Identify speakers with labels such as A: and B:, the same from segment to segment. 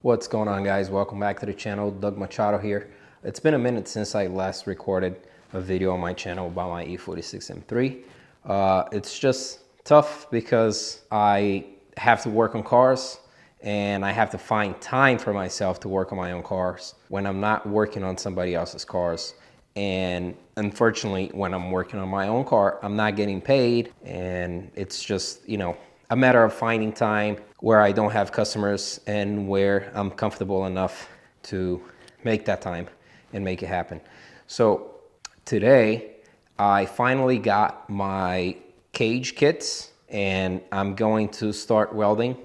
A: What's going on, guys? Welcome back to the channel. Doug Machado here. It's been a minute since I last recorded a video on my channel about my E46 M3. It's just tough because I have to work on cars and I have to find time for myself to work on my own cars when I'm not working on somebody else's cars. And unfortunately, when I'm working on my own car, I'm not getting paid, and it's just, a matter of finding time where I don't have customers and where I'm comfortable enough to make that time and make it happen. So today I finally got my cage kits and I'm going to start welding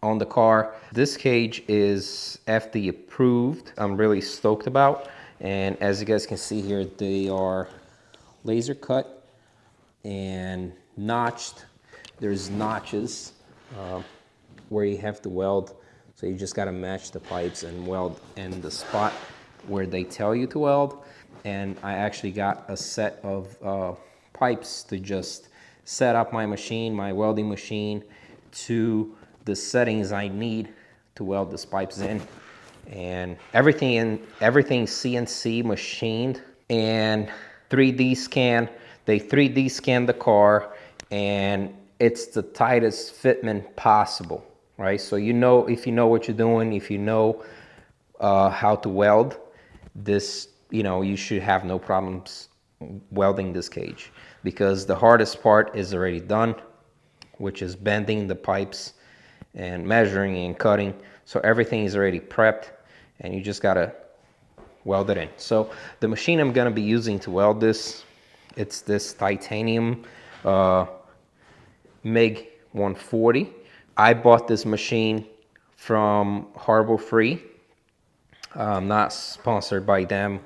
A: on the car. This cage is FD approved. I'm really stoked about. And as you guys can see here, they are laser cut and notched. There's notches where you have to weld. So you just got to match the pipes and weld in the spot where they tell you to weld. And I actually got a set of pipes to just set up my machine, my welding machine, to the settings I need to weld these pipes in. And everything CNC machined and 3D scan. They 3D scan the car, and it's the tightest fitment possible, right? So if you know what you're doing, if you know how to weld this, you should have no problems welding this cage, because the hardest part is already done, which is bending the pipes and measuring and cutting. So everything is already prepped and you just gotta weld it in. So the machine I'm gonna be using to weld this, it's this titanium MIG 140. I bought this machine from Harbor Free. I'm not sponsored by them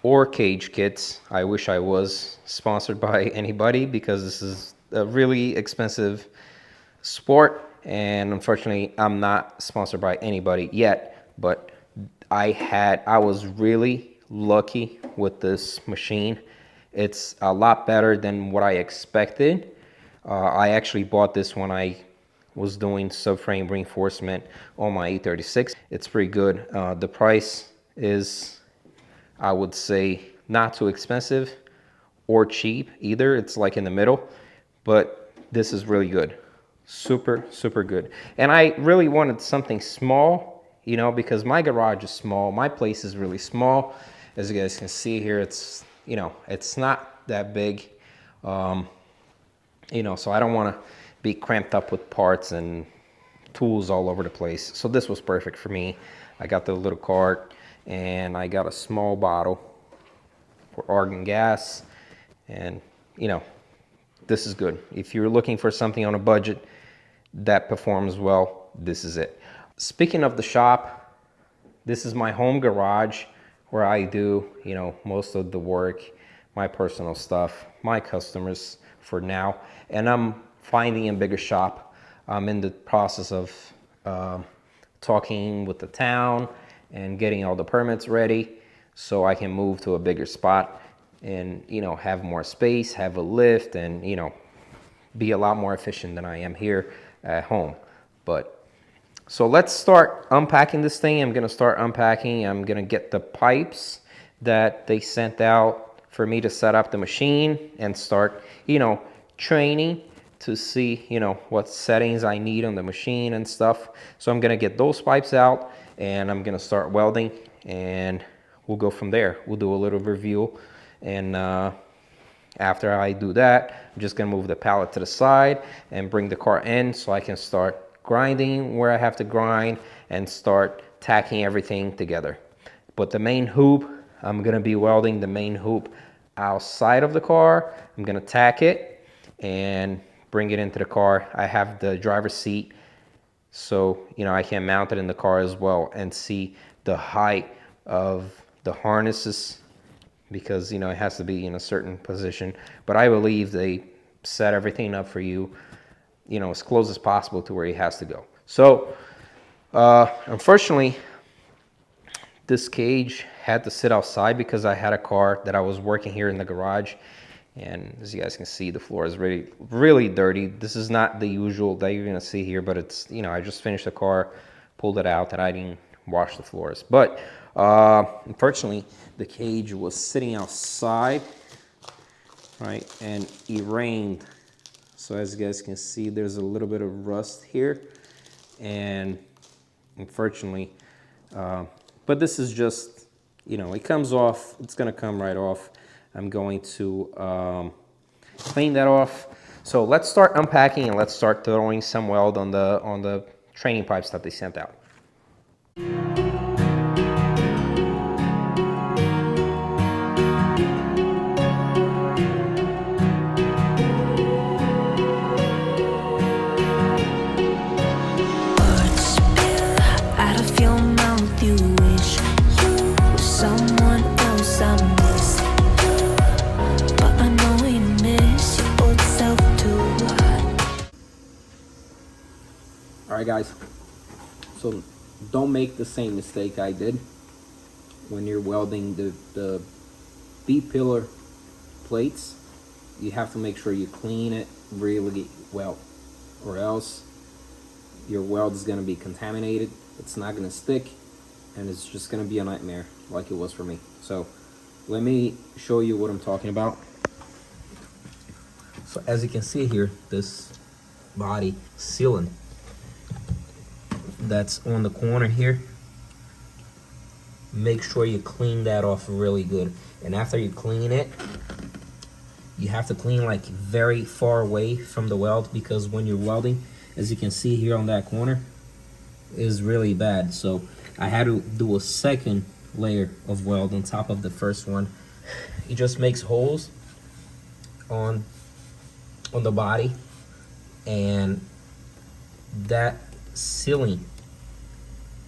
A: or Cage Kits. I wish I was sponsored by anybody, because this is a really expensive sport, and unfortunately I'm not sponsored by anybody yet. But I was really lucky with this machine. It's a lot better than what I expected. I actually bought this when I was doing subframe reinforcement on my E36. It's pretty good. The price is, I would say, not too expensive or cheap either. It's like in the middle, but this is really good. Super, super good. And I really wanted something small, because my garage is small. My place is really small. As you guys can see here, it's, it's not that big. So I don't want to be cramped up with parts and tools all over the place. So this was perfect for me. I got the little cart and I got a small bottle for argon gas, and this is good. If you're looking for something on a budget that performs well, this is it. Speaking of the shop, this is my home garage where I do, most of the work, my personal stuff, my customers for now. And I'm finding a bigger shop. I'm in the process of talking with the town and getting all the permits ready so I can move to a bigger spot and, have more space, have a lift, and, be a lot more efficient than I am here at home. But so let's start unpacking this thing. I'm gonna start unpacking. I'm gonna get the pipes that they sent out for me to set up the machine and start, training to see, what settings I need on the machine and stuff. So I'm gonna get those pipes out and I'm gonna start welding, and we'll go from there. We'll do a little review, and after I do that, I'm just gonna move the pallet to the side and bring the car in so I can start grinding where I have to grind and start tacking everything together. But the main hoop, I'm gonna be welding the main hoop outside of the car. I'm gonna tack it and bring it into the car. I have the driver's seat, so I can mount it in the car as well and see the height of the harnesses, because it has to be in a certain position. But I believe they set everything up for you, as close as possible to where he has to go. So unfortunately, this cage had to sit outside because I had a car that I was working here in the garage, and as you guys can see, the floor is really, really dirty. This is not the usual that you're gonna see here, but it's, I just finished the car, pulled it out, that I didn't wash the floors. But unfortunately, the cage was sitting outside, right? And it rained. So as you guys can see, there's a little bit of rust here. And unfortunately, but this is just, you know, it comes off. It's gonna come right off. I'm going to clean that off. So let's start unpacking and let's start throwing some weld on the training pipes that they sent out. Alright guys, so don't make the same mistake I did when you're welding the B-pillar plates. You have to make sure you clean it really well, or else your weld is going to be contaminated, it's not going to stick, and it's just going to be a nightmare like it was for me. So let me show you what I'm talking about. So as you can see here, this body sealant that's on the corner here, make sure you clean that off really good. And after you clean it, you have to clean like very far away from the weld, because when you're welding, as you can see here on that corner, is really bad. So I had to do a second layer of weld on top of the first one. It just makes holes on the body, and that sealing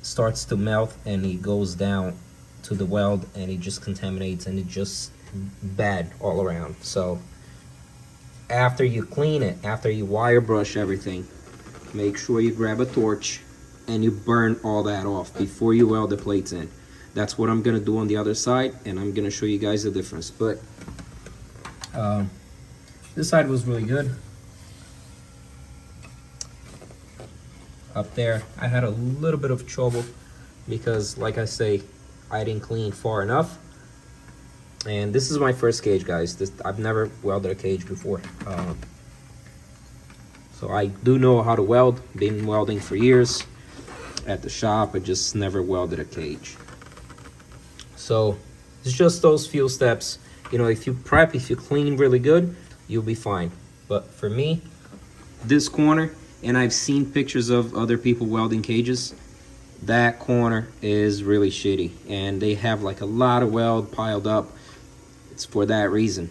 A: starts to melt and it goes down to the weld and it just contaminates, and it's just bad all around. So after you clean it, after you wire brush everything, make sure you grab a torch and you burn all that off before you weld the plates in. That's what I'm gonna do on the other side, and I'm gonna show you guys the difference. But this side was really good. Up there I had a little bit of trouble because, like I say, I didn't clean far enough. And this is my first cage, guys. I've never welded a cage before, so I do know how to weld. Been welding for years at the shop. I just never welded a cage. So it's just those few steps. You know, if you prep, if you clean really good, you'll be fine. But for me, this corner, and I've seen pictures of other people welding cages, that corner is really shitty, and they have like a lot of weld piled up. It's for that reason.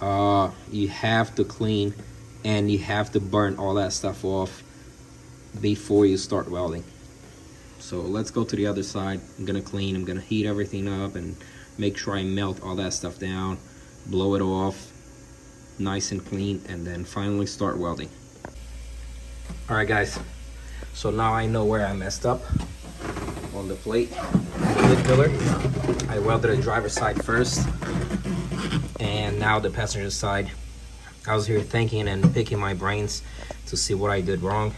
A: You have to clean and you have to burn all that stuff off before you start welding. So let's go to the other side. I'm gonna clean, I'm gonna heat everything up and make sure I melt all that stuff down, blow it off nice and clean, and then finally start welding. Alright guys, so now I know where I messed up on the plate, the lid pillar. I welded the driver's side first, and now the passenger side. I was here thinking and picking my brains to see what I did wrong.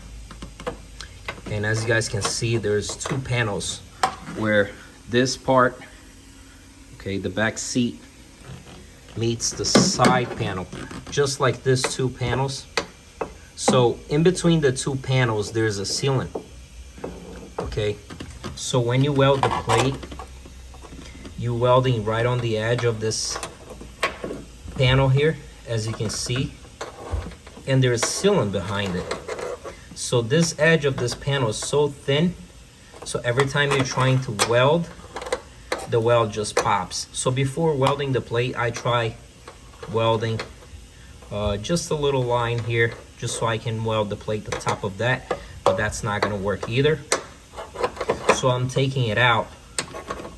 A: And as you guys can see, there's two panels where this part, okay, the back seat meets the side panel, just like this two panels. So in between the two panels, there's a sealant, okay? So when you weld the plate, you're welding right on the edge of this panel here, as you can see, and there's sealant behind it. So this edge of this panel is so thin, so every time you're trying to weld, the weld just pops. So before welding the plate, I try welding just a little line here, just so I can weld the plate to the top of that, but that's not gonna work either. So I'm taking it out.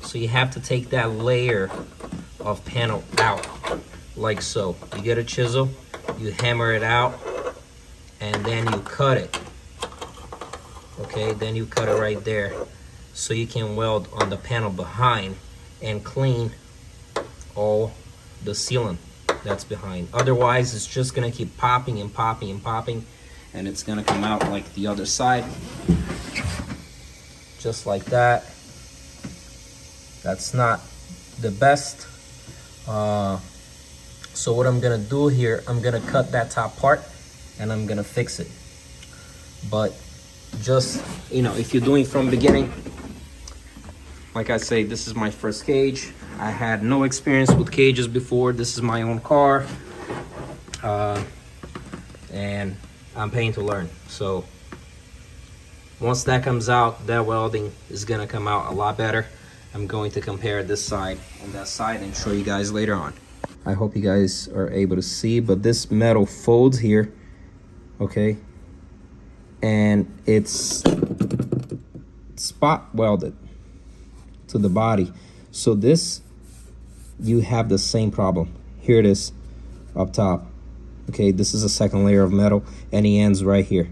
A: So you have to take that layer of panel out, like so. You get a chisel, you hammer it out, and then you cut it. Okay, then you cut it right there, so you can weld on the panel behind and clean all the sealant that's behind. Otherwise, it's just gonna keep popping and popping and popping, and it's gonna come out like the other side. just like that. That's not the best. So what I'm gonna do here, I'm gonna cut that top part and I'm gonna fix it. But just, you know, if you're doing from beginning, like I say, this is my first cage. I had no experience with cages before. This is my own car. And I'm paying to learn. So once that comes out, that welding is gonna come out a lot better. I'm going to compare this side and that side and show you guys later on. I hope you guys are able to see, but this metal folds here, okay? And it's spot welded to the body. So this, you have the same problem. Here it is up top. Okay, this is a second layer of metal and it ends right here.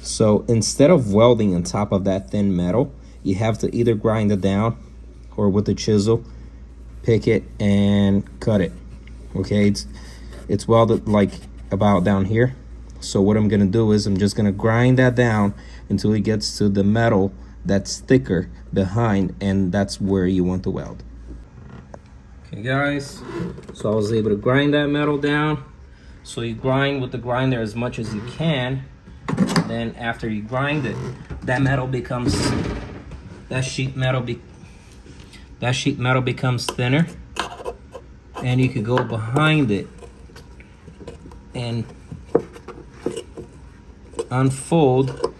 A: So instead of welding on top of that thin metal, you have to either grind it down or with a chisel, pick it and cut it. Okay, it's welded like about down here. So what I'm gonna do is I'm just gonna grind that down until it gets to the metal that's thicker behind, and that's where you want to weld. Okay guys, so I was able to grind that metal down. So you grind with the grinder as much as you can. Then after you grind it, that metal becomes, that sheet metal becomes thinner, and you could go behind it and unfold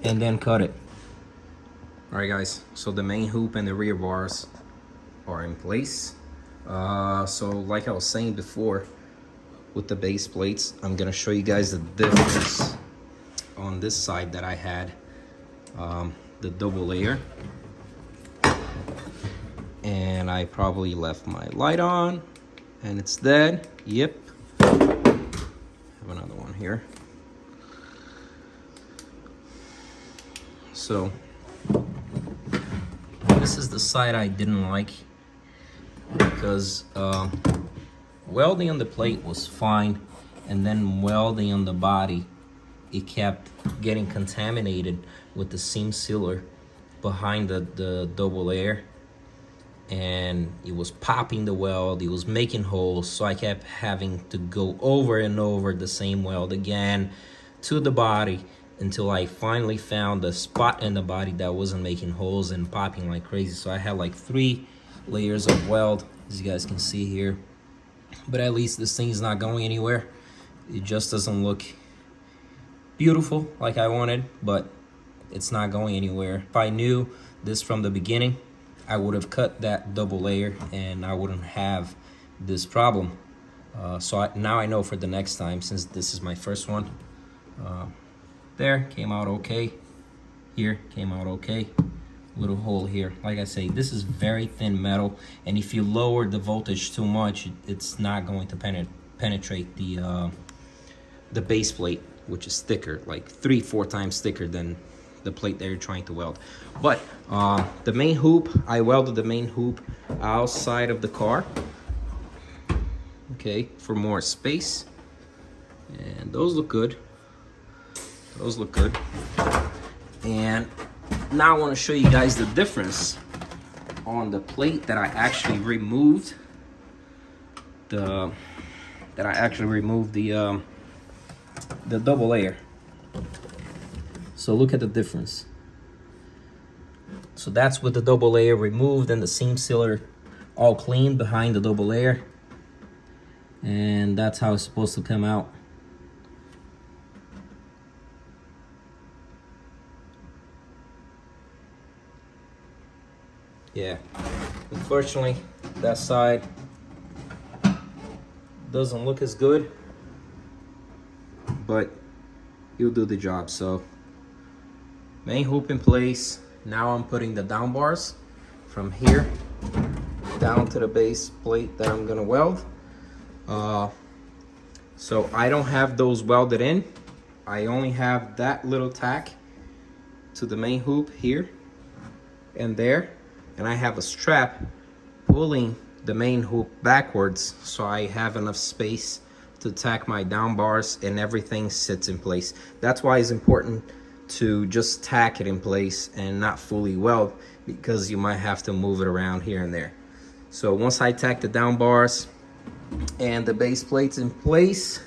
A: and then cut it. All right guys, so the main hoop and the rear bars are in place. So like I was saying before, with the base plates, I'm gonna show you guys the difference on this side that I had the double layer, and I probably left my light on and it's dead. Yep, have another one here. So this is the side I didn't like, because welding on the plate was fine, and then welding on the body, it kept getting contaminated with the seam sealer behind the double layer, and it was popping the weld, it was making holes. So I kept having to go over and over the same weld again to the body until I finally found a spot in the body that wasn't making holes and popping like crazy. So I had like 3 layers of weld, as you guys can see here. But at least this thing's not going anywhere. It just doesn't look beautiful like I wanted, but it's not going anywhere. If I knew this from the beginning, I would have cut that double layer and I wouldn't have this problem. Now I know for the next time, since this is my first one. There, came out okay. Here, came out okay. Little hole here. Like I say, this is very thin metal, and if you lower the voltage too much, it's not going to penetrate the base plate, which is thicker, like 3-4 times thicker than the plate that you're trying to weld. But the main hoop, I welded the main hoop outside of the car, okay, for more space, and those look good. Those look good. And now I want to show you guys the difference on the plate that I actually removed. The double layer. So look at the difference. So that's with the double layer removed and the seam sealer all clean behind the double layer. And that's how it's supposed to come out. Yeah, unfortunately, that side doesn't look as good, but you'll do the job. So main hoop in place. Now I'm putting the down bars from here down to the base plate that I'm gonna weld. So I don't have those welded in. I only have that little tack to the main hoop here and there. And I have a strap pulling the main hoop backwards, so I have enough space to tack my down bars and everything sits in place. That's why it's important to just tack it in place and not fully weld, because you might have to move it around here and there. So once I tack the down bars and the base plates in place,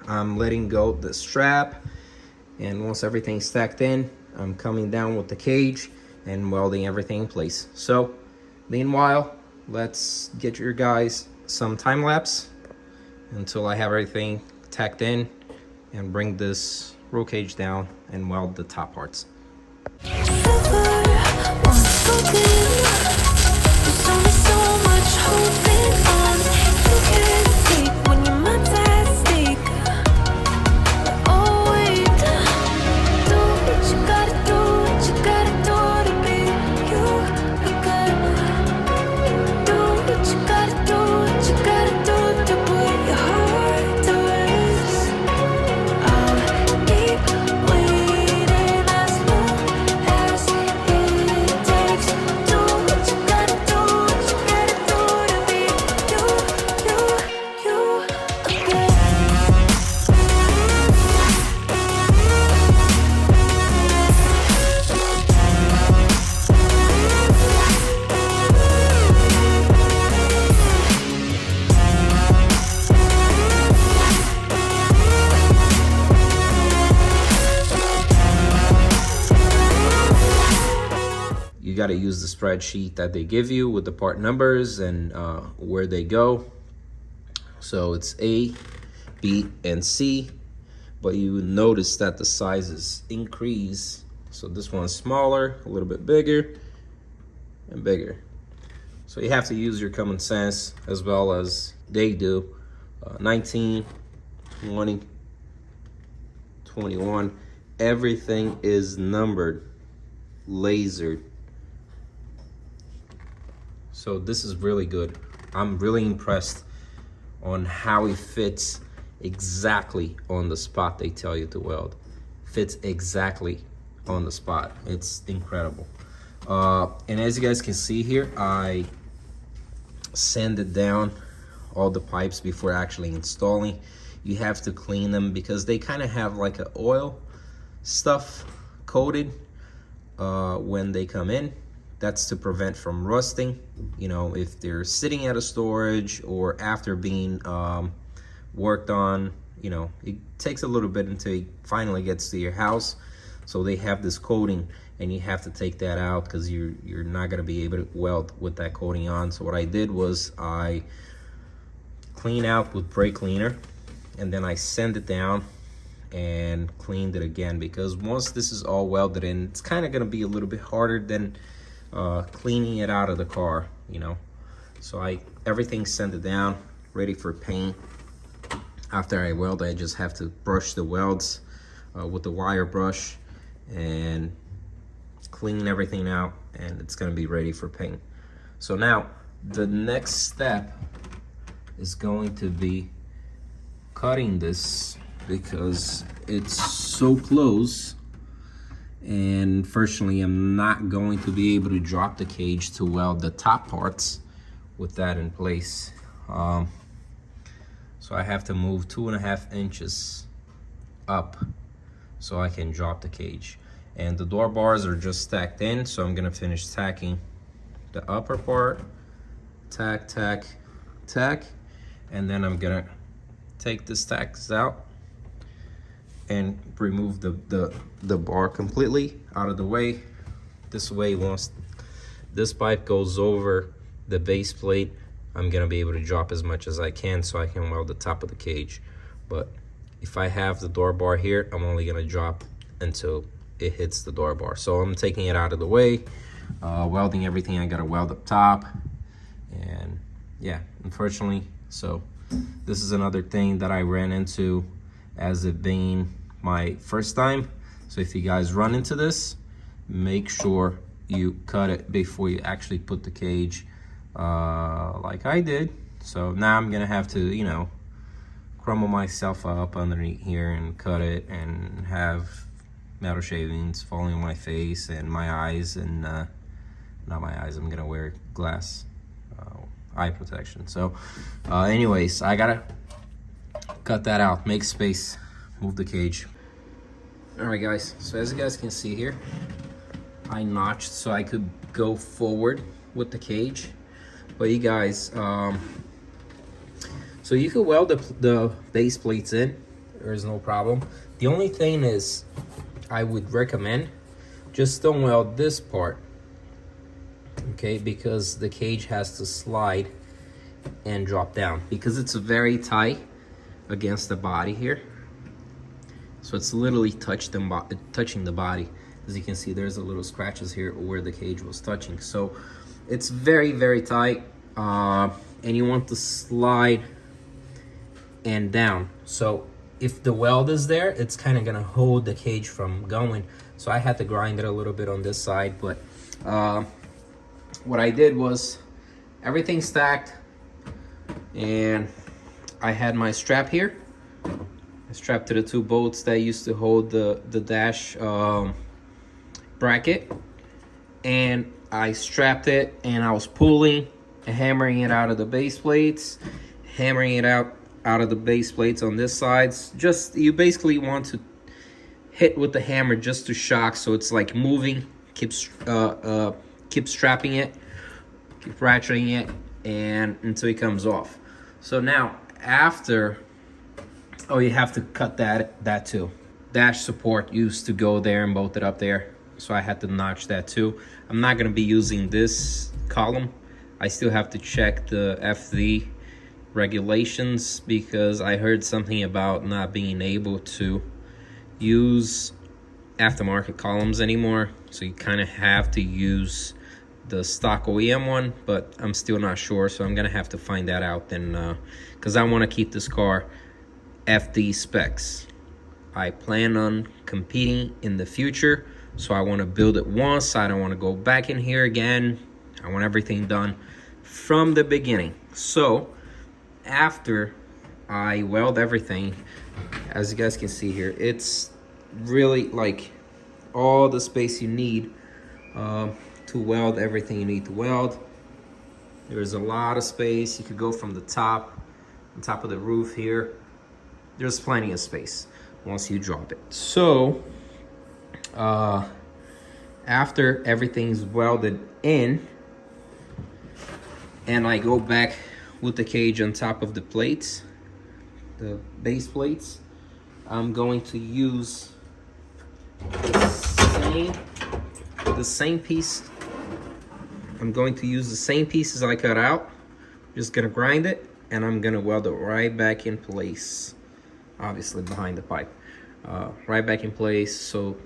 A: I'm letting go the strap, and once everything's stacked in, I'm coming down with the cage and welding everything in place. So meanwhile, let's get your guys some time lapse until I have everything tacked in, and bring this roll cage down and weld the top parts. You got to use the spreadsheet that they give you with the part numbers and where they go. So it's A, B, and C, but you would notice that the sizes increase. So this one's smaller, a little bit bigger, and bigger. So you have to use your common sense as well as they do. 19, 20, 21, everything is numbered, lasered. So this is really good. I'm really impressed on how it fits exactly on the spot they tell you to weld. Fits exactly on the spot. It's incredible. And as you guys can see here, I sanded down all the pipes before actually installing. You have to clean them because they kind of have like an oil stuff coated when they come in. That's to prevent from rusting. You know, if they're sitting at a storage or after being worked on, you know, it takes a little bit until it finally gets to your house. So they have this coating, and you have to take that out because you're not gonna be able to weld with that coating on. So what I did was I clean out with brake cleaner, and then I sand it down and cleaned it again, because once this is all welded in, it's kind of gonna be a little bit harder than cleaning it out of the car, you know. So everything's sanded down, ready for paint. After I weld, I just have to brush the welds with the wire brush and clean everything out, and it's gonna be ready for paint. So now the next step is going to be cutting this, because it's so close. And fortunately, I'm not going to be able to drop the cage to weld the top parts with that in place. So I have to move 2.5 inches up so I can drop the cage. And the door bars are just stacked in, so I'm gonna finish tacking the upper part, tack, tack, tack, and then I'm gonna take the stacks out and remove the bar completely out of the way. This way, once this pipe goes over the base plate, I'm gonna be able to drop as much as I can so I can weld the top of the cage. But if I have the door bar here, I'm only gonna drop until it hits the door bar. So I'm taking it out of the way, welding everything I gotta weld up top, and yeah, unfortunately. So this is another thing that I ran into as it being my first time. So if you guys run into this, make sure you cut it before you actually put the cage like I did. So now I'm gonna have to, you know, crumble myself up underneath here and cut it, and have metal shavings falling on my face and my eyes, and not my eyes, I'm gonna wear glass eye protection. So anyways, I gotta cut that out, make space, move the cage. All right, guys, so as you guys can see here, I notched so I could go forward with the cage. But you guys, so you could weld the base plates in, there's no problem. The only thing is, I would recommend just don't weld this part, okay, because the cage has to slide and drop down because it's very tight against the body here. So it's literally touching the body. As you can see, there's a little scratches here where the cage was touching. So it's very, very tight, and you want to slide and down. So if the weld is there, it's kind of gonna hold the cage from going. So I had to grind it a little bit on this side, but what I did was everything stacked, and I had my strap here. I strapped to the two bolts that used to hold the dash bracket, and I strapped it, and I was pulling and hammering it out of the base plates, hammering it out of the base plates on this side. Just, you basically want to hit with the hammer just to shock, so it's like moving, keep strapping it, keep ratcheting it, and until it comes off. So now after, oh, you have to cut that too. Dash support used to go there and bolt it up there, so I had to notch that too. I'm not gonna be using this column. I still have to check the FD regulations because I heard something about not being able to use aftermarket columns anymore. So you kind of have to use the stock OEM one, but I'm still not sure. So I'm gonna have to find that out then, because I want to keep this car FD specs. I plan on competing in the future, so I want to build it once. I don't want to go back in here again. I want everything done from the beginning. So after I weld everything, as you guys can see here, it's really like all the space you need to weld everything you need to weld. There's a lot of space. You could go from the top, on top of the roof here. There's plenty of space once you drop it. So after everything's welded in and I go back with the cage on top of the plates, the base plates, I'm going to use the same piece. I'm going to use the same pieces I cut out. Just gonna grind it, and I'm gonna weld it right back in place, obviously behind the pipe, right back in place, so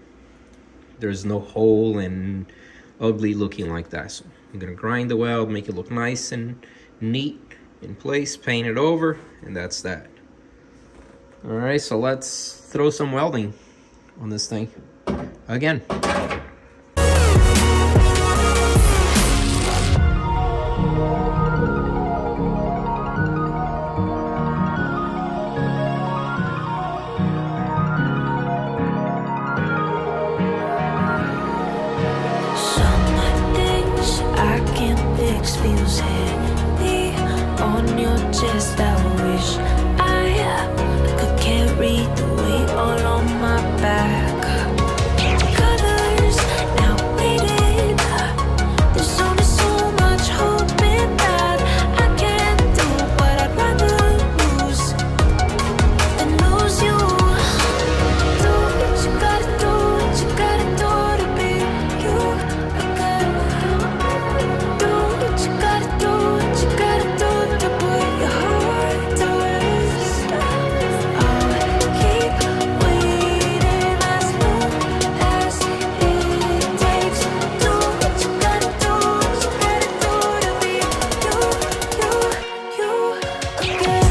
A: there's no hole and ugly looking like that. So I'm gonna grind the weld, make it look nice and neat in place, paint it over, and that's that. All right, so let's throw some welding on this thing again.
B: Feels heavy on your chest. I wish I could carry the weight all on my back. Colors now waiting. There's only so much hope in that. I can't do what I'd rather lose than lose you. Do what you gotta do, what you gotta do to be you. I gotta do what you gotta do, what you gotta do to put your heart to rest. I'll keep waiting as long as it takes. Do what you gotta do, what you gotta do to be you again.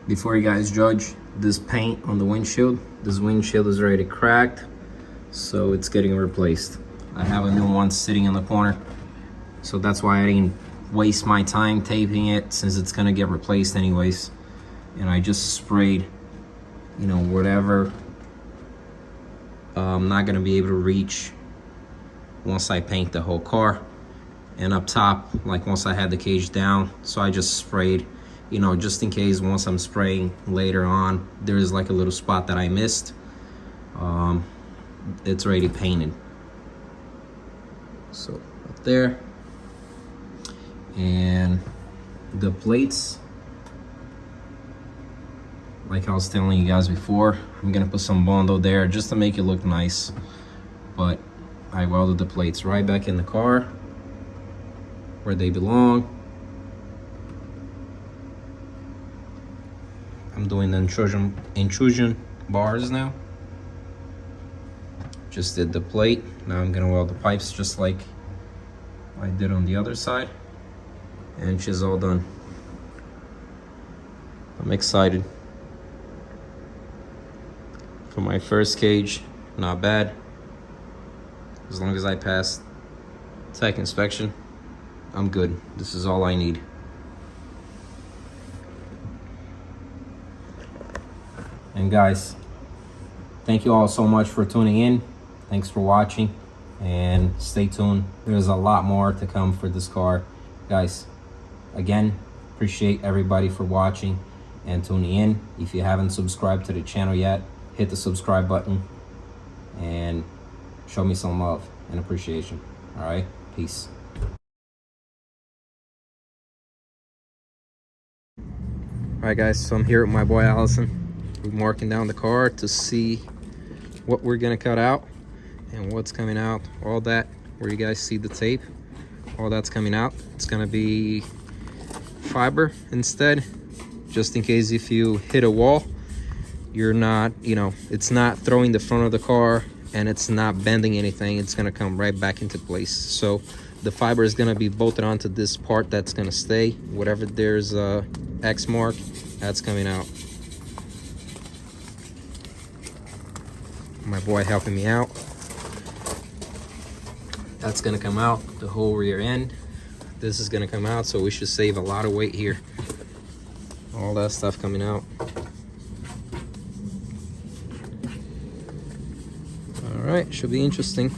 A: Before you guys judge this paint on the windshield, this windshield is already cracked, so it's getting replaced. I have a new one sitting in the corner, so that's why I didn't waste my time taping it, since it's gonna get replaced anyways. And I just sprayed, you know, whatever I'm not gonna be able to reach once I paint the whole car. And up top, like once I had the cage down, so I just sprayed you know, just in case once I'm spraying later on, there is like a little spot that I missed. It's already painted. So up there. And the plates, like I was telling you guys before, I'm gonna put some Bondo there just to make it look nice. But I welded the plates right back in the car where they belong. I'm doing the intrusion bars now. Just did the plate. Now I'm gonna weld the pipes just like I did on the other side. And she's all done. I'm excited. For my first cage, not bad. As long as I pass tech inspection, I'm good. This is all I need. And guys, thank you all so much for tuning in. Thanks for watching, and stay tuned. There's a lot more to come for this car. Guys, again, appreciate everybody for watching and tuning in. If you haven't subscribed to the channel yet, hit the subscribe button and show me some love and appreciation. All right, peace. All right, guys, so I'm here with my boy Allison. We're marking down the car to see what we're gonna cut out and what's coming out. All that, where you guys see the tape, all that's coming out. It's gonna be fiber instead, just in case if you hit a wall, you're not, you know, it's not throwing the front of the car and it's not bending anything. It's gonna come right back into place. So the fiber is gonna be bolted onto this part that's gonna stay. Whatever there's a X mark, that's coming out. My boy helping me out. That's gonna come out, the whole rear end. This is gonna come out, so we should save a lot of weight here. All that stuff coming out. All right, should be interesting.